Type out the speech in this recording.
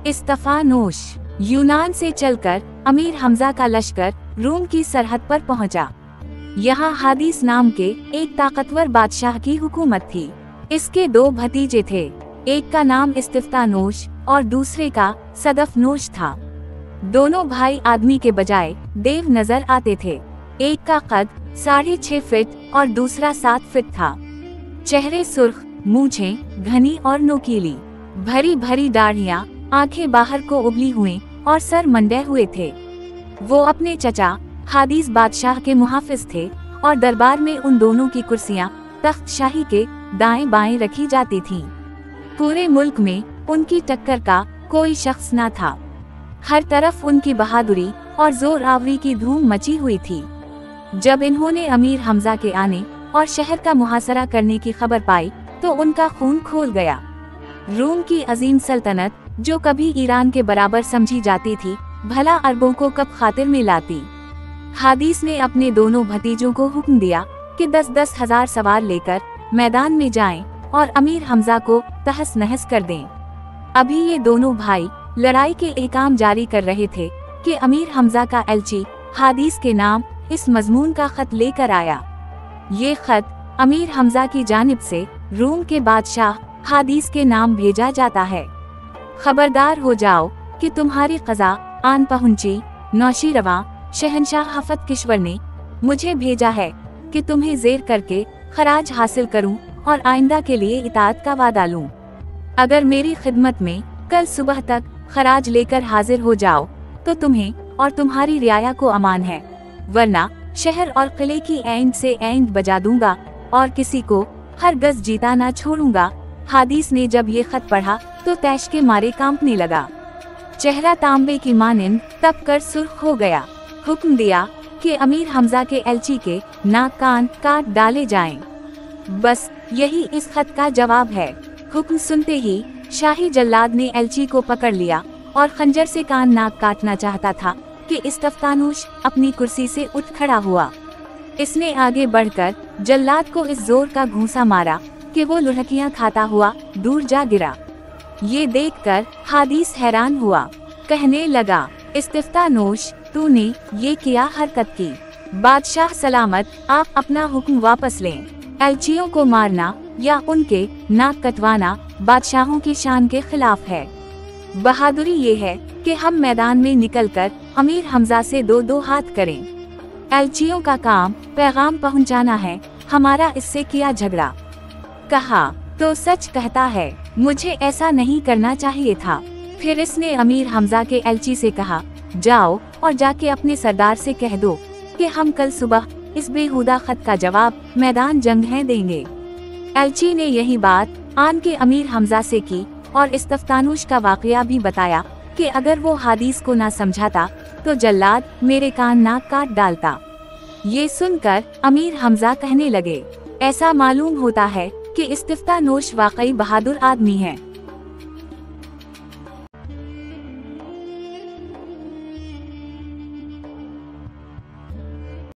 इस्तफानोश। यूनान से चलकर अमीर हमजा का लश्कर रोम की सरहद पर पहुंचा। यहाँ हादिस नाम के एक ताकतवर बादशाह की हुकूमत थी। इसके 2 भतीजे थे, एक का नाम इस्तिफ्तानोश और दूसरे का सदफनोश था। दोनों भाई आदमी के बजाय देव नजर आते थे। एक का कद 6.5 फीट और दूसरा 7 फीट था। चेहरे सुर्ख, मूंछें घनी और नोकीली, भरी भरी दाढ़ियाँ, आंखें बाहर को उबली हुई और सर मंडे हुए थे। वो अपने चचा हादिस बादशाह के मुहाफिज थे और दरबार में उन दोनों की कुर्सियां तख्त शाही के दाएं बाएं रखी जाती थीं। पूरे मुल्क में उनकी टक्कर का कोई शख्स न था। हर तरफ उनकी बहादुरी और जोर आवरी की धूम मची हुई थी। जब इन्होंने अमीर हमजा के आने और शहर का मुहासरा करने की खबर पाई तो उनका खून खोल गया। रोम की अजीम सल्तनत, जो कभी ईरान के बराबर समझी जाती थी, भला अरबों को कब खातिर में लाती। हादिस ने अपने दोनों भतीजों को हुक्म दिया कि 10-10 हजार सवार लेकर मैदान में जाएं और अमीर हमजा को तहस नहस कर दें। अभी ये दोनों भाई लड़ाई के एहकाम जारी कर रहे थे कि अमीर हमजा का एलची हादिस के नाम इस मजमून का खत लेकर आया। ये खत अमीर हमजा की जानिब से रोम के बादशाह हादिस के नाम भेजा जाता है। खबरदार हो जाओ कि तुम्हारी क़ज़ा आन पहुंची। नौशीरवां शहनशाह हफत किश्वर ने मुझे भेजा है कि तुम्हें ज़ेर करके खराज हासिल करूं और आइंदा के लिए इताअत का वादा लूं। अगर मेरी खिदमत में कल सुबह तक खराज लेकर हाजिर हो जाओ तो तुम्हें और तुम्हारी रियाया को अमान है, वरना शहर और किले की ऐंद से ऐंद बजा दूंगा और किसी को हर गज जीता ना छोड़ूंगा। हादिस ने जब ये खत पढ़ा तो तैश के मारे कांपने लगा। चेहरा तांबे की मानिंद तप कर सुर्ख हो गया। हुक्म दिया कि अमीर हमजा के एलची के नाक कान काट डाले जाएं। बस यही इस खत का जवाब है। हुक्म सुनते ही शाही जल्लाद ने एलची को पकड़ लिया और खंजर से कान नाक काटना चाहता था कि इस्तफतानूश अपनी कुर्सी से उठ खड़ा हुआ। इसने आगे बढ़कर जल्लाद को इस जोर का घूंसा मारा कि वो लुढ़कियां खाता हुआ दूर जा गिरा। ये देखकर हादिस हैरान हुआ, कहने लगा, इस्तिफ्तानोश, तूने ये क्या हरकत की? बादशाह सलामत, आप अपना हुक्म वापस लें। एलचियों को मारना या उनके नाक कटवाना बादशाहों की शान के खिलाफ है। बहादुरी ये है कि हम मैदान में निकलकर अमीर हमजा से 2-2 हाथ करें। एलचियों का काम पैगाम पहुंचाना है, हमारा इससे किया झगड़ा। कहा तो सच कहता है, मुझे ऐसा नहीं करना चाहिए था। फिर इसने अमीर हमजा के एलची से कहा, जाओ और जाके अपने सरदार से कह दो कि हम कल सुबह इस बेहुदा खत का जवाब मैदान जंग है देंगे। एलची ने यही बात आन के अमीर हमजा से की और इस्तफतानूश का वाकया भी बताया कि अगर वो हादिस को ना समझाता तो जल्लाद मेरे कान नाक काट डालता। ये सुनकर अमीर हमजा कहने लगे, ऐसा मालूम होता है कि इस्तिफ्तानोश वाकई बहादुर आदमी है।